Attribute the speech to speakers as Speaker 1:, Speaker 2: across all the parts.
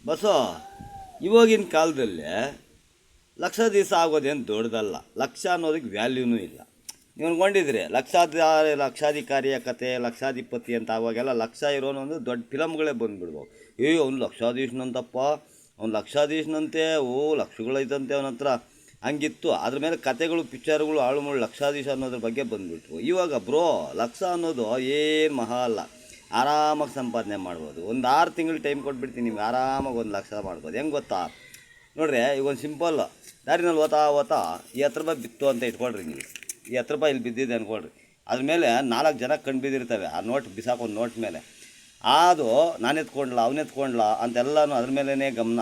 Speaker 1: ಬಸೋ ಇವಾಗಿನ ಕಾಲದಲ್ಲಿ ಲಕ್ಷ ದಿವಸ ಆಗೋದೇನು ದೊಡ್ಡದಲ್ಲ. ಲಕ್ಷ ಅನ್ನೋದಕ್ಕೆ ವ್ಯಾಲ್ಯೂನೂ ಇಲ್ಲ. ನೀವು ಅಂದ್ಕೊಂಡಿದ್ರಿ ಲಕ್ಷಾಧಿಕಾರಿಯ ಕತೆ, ಲಕ್ಷಾಧಿಪತಿ ಅಂತ ಆವಾಗೆಲ್ಲ ಲಕ್ಷ ಇರೋನೊಂದು ದೊಡ್ಡ ಫಿಲಮ್ಗಳೇ ಬಂದುಬಿಡ್ಬೋದು. ಅವ್ನು ಲಕ್ಷಾಧೀಶನಂತಪ್ಪ, ಅವ್ನು ಲಕ್ಷಾಧೀಶನಂತೆ, ಲಕ್ಷಗಳೈತಂತೆ ಅವನ ಹತ್ರ, ಹಂಗಿತ್ತು. ಅದ್ರ ಮೇಲೆ ಕತೆಗಳು, ಪಿಕ್ಚರ್ಗಳು, ಆಳುಮೂಳು ಲಕ್ಷಾಧೀಶ ಅನ್ನೋದ್ರ ಬಗ್ಗೆ ಬಂದುಬಿಟ್ವು. ಇವಾಗ ಲಕ್ಷ ಅನ್ನೋದು ಏನು ಮಹಾ ಅಲ್ಲ. ಆರಾಮಾಗಿ ಸಂಪಾದನೆ ಮಾಡ್ಬೋದು. ಒಂದು 6 ತಿಂಗಳು ಟೈಮ್ ಕೊಟ್ಬಿಡ್ತೀನಿ ನಿಮ್ಗೆ, ಆರಾಮಾಗಿ 1 ಲಕ್ಷ ಮಾಡ್ಬೋದು. ಹೆಂಗೆ ಗೊತ್ತಾ ನೋಡ್ರಿ, ಈಗ ಒಂದು ಸಿಂಪಲ್ ದಾರಿನಲ್ಲಿ ಓತಾ ಈ 10 ರೂಪಾಯಿ ಬಿತ್ತು ಅಂತ ಇಟ್ಕೊಳ್ರಿ. ನೀವು ಈ 10 ರೂಪಾಯಿ ಇಲ್ಲಿ ಬಿದ್ದಿದೆ ಅಂದ್ಕೊಳ್ರಿ. ಅದ್ರ ಮೇಲೆ 4 ಜನ ಕಣ್ಣು ಬಿದ್ದಿರ್ತವೆ ಆ ನೋಟ್ ಬಿಸಾಕೊಂಡು ನೋಟ್ ಮೇಲೆ. ಅದು ನಾನು ಎತ್ಕೊಂಡ್ಲ ಅವನೆತ್ಕೊಂಡ್ಲ ಅಂತೆಲ್ಲನೂ ಅದ್ರ ಮೇಲೇ ಗಮನ.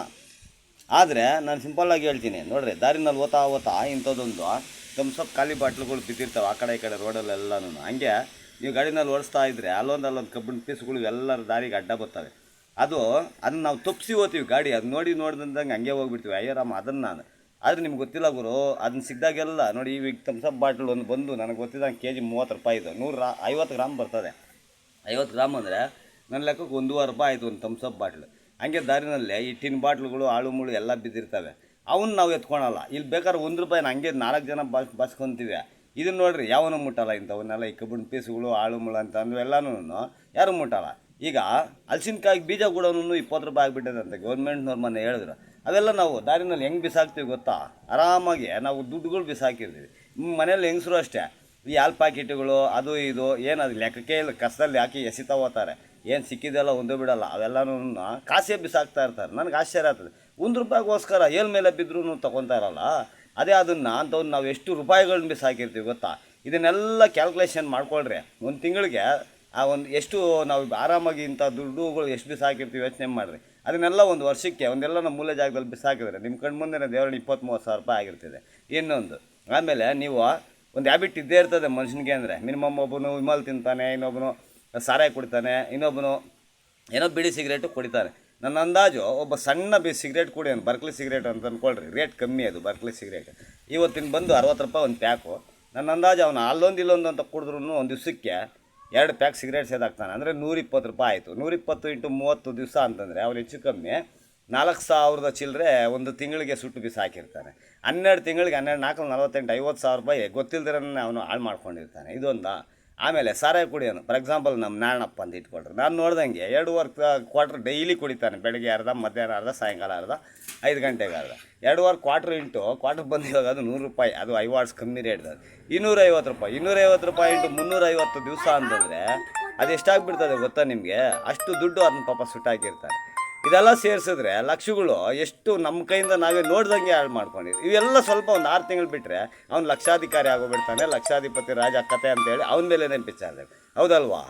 Speaker 1: ಆದರೆ ನಾನು ಸಿಂಪಲ್ಲಾಗಿ ಹೇಳ್ತೀನಿ ನೋಡ್ರಿ, ದಾರಿನಲ್ಲಿ ಓತಾ ಇಂಥದ್ದೊಂದು ಸ್ವಲ್ಪ ಖಾಲಿ ಬಾಟ್ಲುಗಳು ಬಿದ್ದಿರ್ತವೆ ಆ ಕಡೆ ಈ ಕಡೆ ರೋಡಲ್ಲೆಲ್ಲನೂ. ಹಂಗೆ ನೀವು ಗಾಡಿನಲ್ಲಿ ಓಡಿಸ್ತಾ ಇದ್ದರೆ ಅಲ್ಲೊಂದು ಕಬ್ಬಿಣ ಪೀಸ್ಗಳು ಎಲ್ಲರ ದಾರಿಗೆ ಅಡ್ಡ ಬರ್ತವೆ. ಅದನ್ನು ನಾವು ತಪ್ಪಿಸಿ ಹೋಗ್ತೀವಿ ಗಾಡಿ. ಅದು ನೋಡಿದಂಗೆ ಹಂಗೆ ಹೋಗ್ಬಿಡ್ತೀವಿ. ಅಯ್ಯರಾಮ ಅದನ್ನು ನಾನು. ಆದರೆ ನಿಮ್ಗೆ ಗೊತ್ತಿಲ್ಲ ಗುರು, ಅದನ್ನ ಸಿಕ್ಕಿದಾಗೆಲ್ಲ ನೋಡಿ, ಈಗ ಥಮ್ಸಪ್ ಬಾಟ್ಲ್ ಒಂದು ಬಂದು ನನಗೆ ಗೊತ್ತಿದ್ದಂಗೆ ಕೆಜಿ 30 ರೂಪಾಯಿ ಇದು. 150 ಗ್ರಾಮ್ ಬರ್ತದೆ. 50 ಗ್ರಾಮ್ ಅಂದರೆ ನನ್ನ ಲೆಕ್ಕಕ್ಕೆ 1.5 ರೂಪಾಯಿ ಆಯಿತು ಒಂದು ಥಮ್ಸಪ್ ಬಾಟ್ಲು. ಹಂಗೆ ದಾರಿನಲ್ಲೇ ಈ ಟಿನ್ ಬಾಟ್ಲುಗಳು ಆಳುಮೂಳು ಎಲ್ಲ ಬಿದ್ದಿರ್ತವೆ. ಅವನ್ನ ನಾವು ಎತ್ಕೊಳಲ್ಲ. ಇಲ್ಲಿ ಬೇಕಾದ್ರೆ 1 ರೂಪಾಯಿನ ಹಂಗೆ 4 ಜನ ಬಸ್ಕೊತೀವಿ. ಇದನ್ನು ನೋಡಿರಿ, ಯಾವನೂ ಮುಟ್ಟಲ್ಲ ಇಂಥವನ್ನೆಲ್ಲ. ಈ ಕಬ್ಬಿಣ ಪೀಸುಗಳು, ಆಳುಮೂಳು ಅಂತ ಅಂದವೆಲ್ಲನೂ ಯಾರೂ ಮುಟ್ಟಲ್ಲ. ಈಗ ಹಲಸಿನಕಾಯಿ ಬೀಜ ಕೂಡ 20 ರೂಪಾಯಿ ಆಗಿಬಿಟ್ಟಿದೆ ಗೌರ್ಮೆಂಟ್ನವ್ರು ಮೊನ್ನೆ ಹೇಳಿದ್ರು. ಅವೆಲ್ಲ ನಾವು ದಾರಿನಲ್ಲಿ ಹೆಂಗೆ ಬಿಸಾಕ್ತೀವಿ ಗೊತ್ತಾ? ಆರಾಮಾಗಿ ನಾವು ದುಡ್ಡುಗಳು ಬಿಸಾಕಿರ್ತೀವಿ. ಮನೇಲಿ ಹೆಂಗಸರು ಅಷ್ಟೇ, ಈ ಹಾಲು ಪ್ಯಾಕೆಟ್ಗಳು ಅದು ಇದು ಏನದು ಲೆಕ್ಕಕ್ಕೆ ಇಲ್ಲ, ಕಸದಲ್ಲಿ ಹಾಕಿ ಎಸಿತಾ ಹೋಗ್ತಾರೆ. ಏನು ಸಿಕ್ಕಿದೆಲ್ಲ ಒಂದೂ ಬಿಡಲ್ಲ. ಅವೆಲ್ಲನೂ ಕಾಸೇ ಬಿಸಾಕ್ತಾ ಇರ್ತಾರೆ. ನನಗೆ ಆಶ್ಚರ್ಯ ಆಗ್ತದೆ. 1 ರೂಪಾಯಿಗೋಸ್ಕರ ಏಲ್ ಮೇಲೆ ಬಿದ್ದರೂ ತೊಗೊತಾ ಇರಲ್ಲ. ಅದೇ ಅದನ್ನು ಅಂಥವ್ನು ನಾವು ಎಷ್ಟು ರೂಪಾಯಿಗಳನ್ನ ಬಿಸಾಕಿರ್ತೀವಿ ಗೊತ್ತಾ? ಇದನ್ನೆಲ್ಲ ಕ್ಯಾಲ್ಕುಲೇಷನ್ ಮಾಡ್ಕೊಳ್ರಿ. ಒಂದು ತಿಂಗಳಿಗೆ ಎಷ್ಟು ನಾವು ಆರಾಮಾಗಿ ಇಂಥ ದುಡ್ಡುಗಳು ಎಷ್ಟು ಬಿಸಾಕಿರ್ತೀವಿ ಯೋಚನೆ ಮಾಡಿರಿ. ಅದನ್ನೆಲ್ಲ ಒಂದು ವರ್ಷಕ್ಕೆ ಒಂದೆಲ್ಲ ನಮ್ಮ ಮೂಲೆ ಜಾಗದಲ್ಲಿ ಬಿಸಾಕಿದ್ರೆ ನಿಮ್ಮ ಕಣ್ಣು ಮುಂದೆ ದೇವರನ್ನ 20-30 ಸಾವಿರ ರೂಪಾಯಿ ಆಗಿರ್ತದೆ. ಇನ್ನೊಂದು ಆಮೇಲೆ ನೀವು ಒಂದು ಹ್ಯಾಬಿಟ್ ಇದ್ದೇ ಇರ್ತದೆ ಮನುಷ್ಯನಿಗೆ. ಅಂದರೆ ಮಿನಿಮಮ್ ಒಬ್ಬನು ವಿಮಲ್ ತಿಂತಾನೆ, ಇನ್ನೊಬ್ಬನು ಸಾರಾಯಿ ಕುಡಿತಾನೆ, ಇನ್ನೊಬ್ಬನು ಏನೋ ಬಿಡಿ ಸಿಗರೇಟು ಕುಡಿತಾನೆ. ನನ್ನ ಅಂದಾಜು ಒಬ್ಬ ಸಣ್ಣ ಸಿಗರೇಟ್ ಕುಡಿಯೋನು, ಬರ್ಕ್ಲಿ ಸಿಗರೇಟ್ ಅಂತ ಅಂದ್ಕೊಳ್ರಿ, ರೇಟ್ ಕಮ್ಮಿ ಅದು ಬರ್ಕ್ಲಿ ಸಿಗರೇಟ್. ಇವತ್ತಿನ ಬಂದು 60 ರೂಪಾಯಿ ಒಂದು ಪ್ಯಾಕು. ನನ್ನ ಅಂದಾಜು ಅವನು ಅಲ್ಲೊಂದು ಇಲ್ಲೊಂದು ಅಂತ ಕುಡಿದ್ರೂ ಒಂದು ದಿವಸಕ್ಕೆ 2 ಪ್ಯಾಕ್ ಸಿಗರೇಟ್ ಸೇದಾಕ್ತಾನೆ. ಅಂದರೆ 120 ರೂಪಾಯಿ ಆಯಿತು. 120 × 30 ದಿವಸ ಅಂತಂದರೆ ಅವ್ನು ಹೆಚ್ಚು ಕಮ್ಮಿ 4,000 ಚಿಲ್ಲರೆ ಒಂದು ತಿಂಗಳಿಗೆ ಸುಟ್ಟು ಬಿಸಾಕಿರ್ತಾನೆ. 12 ತಿಂಗಳಿಗೆ 12 4 48 50 ಸಾವಿರ ರೂಪಾಯಿ ಗೊತ್ತಿಲ್ದಿರೇ ಅವನು ಹಾಳು ಮಾಡ್ಕೊಂಡಿರ್ತಾನೆ. ಇದೊಂದು. ಆಮೇಲೆ ಸಾರಾಯಿ ಕುಡಿಯೋನು, ಫಾರ್ ಎಕ್ಸಾಂಪಲ್ ನಮ್ಮ ನಾರಾಯಣಪ್ಪ ಅಂತ ಇಟ್ಕೊಳ್ರಿ. ನಾನು ನೋಡ್ದಂಗೆ 2.25 ಕ್ವಾರ್ಟ್ರ್ ಡೈಲಿ ಕುಡಿತಾನೆ. ಬೆಳಗ್ಗೆ ಅರ್ಧ, ಮಧ್ಯಾಹ್ನ ಅರ್ಧ, ಸಾಯಂಕಾಲ ಅರ್ಧ, 5 ಗಂಟೆಗೆ ಅರ್ಧ. 2.25 ಕ್ವಾರ್ಟ್ರ್ ಕ್ವಾರ್ಟ್ರ್ ಬಂದು ಇವಾಗ ಅದು 100 ರೂಪಾಯಿ. ಅದು 5 ವಾಟ್ಸ್ ಕಮ್ಮಿ ರೇಟ್. 250 ರೂಪಾಯಿ. 250 ರೂಪಾಯಿ × 350 ದಿವಸ ಅಂತಂದರೆ ಅದು ಎಷ್ಟಾಗ್ಬಿಡ್ತದೆ ಗೊತ್ತಾ ನಿಮಗೆ? ಅಷ್ಟು ದುಡ್ಡು ಅದನ್ನ ಪಾಪ ಸುಟ್ಟಾಕಿರ್ತಾರೆ. ಇದೆಲ್ಲ ಸೇರಿಸಿದ್ರೆ ಲಕ್ಷಗಳು ಎಷ್ಟು ನಮ್ಮ ಕೈಯಿಂದ ನಾವೇ ನೋಡ್ದಂಗೆ ಹಾಳು ಮಾಡ್ಕೊಂಡಿದ್ವಿ. ಇವೆಲ್ಲ ಸ್ವಲ್ಪ ಒಂದು 6 ತಿಂಗಳು ಬಿಟ್ಟರೆ ಅವ್ನು ಲಕ್ಷಾಧಿಕಾರಿ ಆಗೋಗ್ಬಿಡ್ತಾನೆ. ಲಕ್ಷಾಧಿಪತಿ ರಾಜ ಕತೆ ಅಂತೇಳಿ ಅವನ ಮೇಲೇ ಪಿಕ್ಚರ್. ಹೌದಲ್ವಾ?